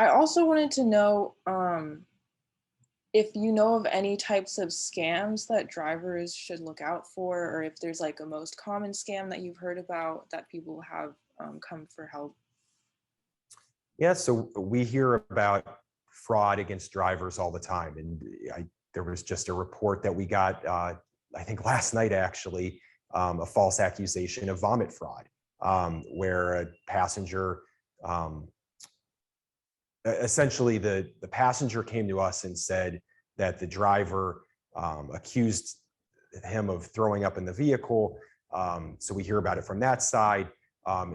I also wanted to know if you know of any types of scams that drivers should look out for, or if there's like a most common scam that you've heard about that people have come for help. Yeah, so we hear about fraud against drivers all the time. And there was just a report that we got, I think last night actually, a false accusation of vomit fraud, where a passenger, essentially the passenger came to us and said that the driver accused him of throwing up in the vehicle. So we hear about it from that side.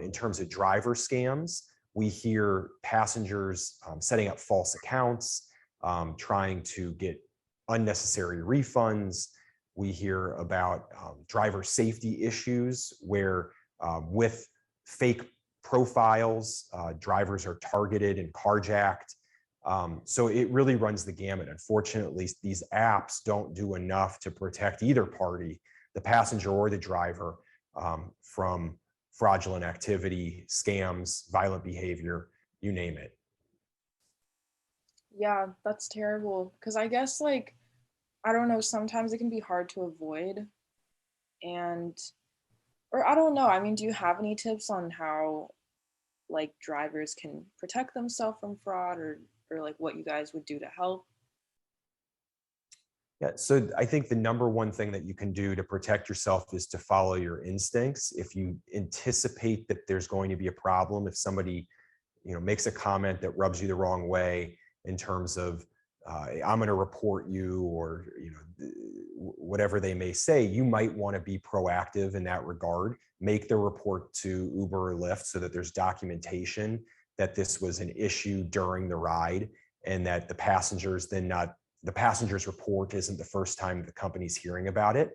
In terms of driver scams, we hear passengers setting up false accounts, trying to get unnecessary refunds. We hear about driver safety issues where with fake profiles, drivers are targeted and carjacked. So it really runs the gamut. Unfortunately, these apps don't do enough to protect either party, the passenger or the driver, from fraudulent activity, scams, violent behavior, you name it. Yeah, that's terrible. Because I guess, like, I don't know, sometimes it can be hard to avoid. And, or I don't know. I mean, do you have any tips on how, like, drivers can protect themselves from fraud, or like what you guys would do to help? Yeah, so I think the number one thing that you can do to protect yourself is to follow your instincts. If you anticipate that there's going to be a problem, if somebody, makes a comment that rubs you the wrong way in terms of I'm going to report you, or whatever they may say, you might want to be proactive in that regard. Make the report to Uber or Lyft so that there's documentation that this was an issue during the ride, and that the passenger's report isn't the first time the company's hearing about it.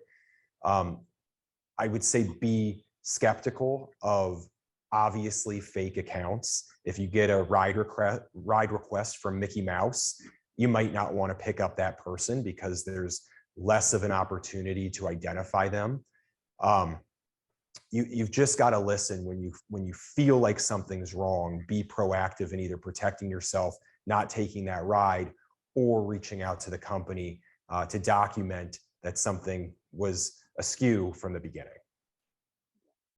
I would say be skeptical of obviously fake accounts. If you get a ride request from Mickey Mouse, you might not want to pick up that person because there's less of an opportunity to identify them. You've just got to listen when you feel like something's wrong. Be proactive in either protecting yourself, not taking that ride, or reaching out to the company to document that something was askew from the beginning.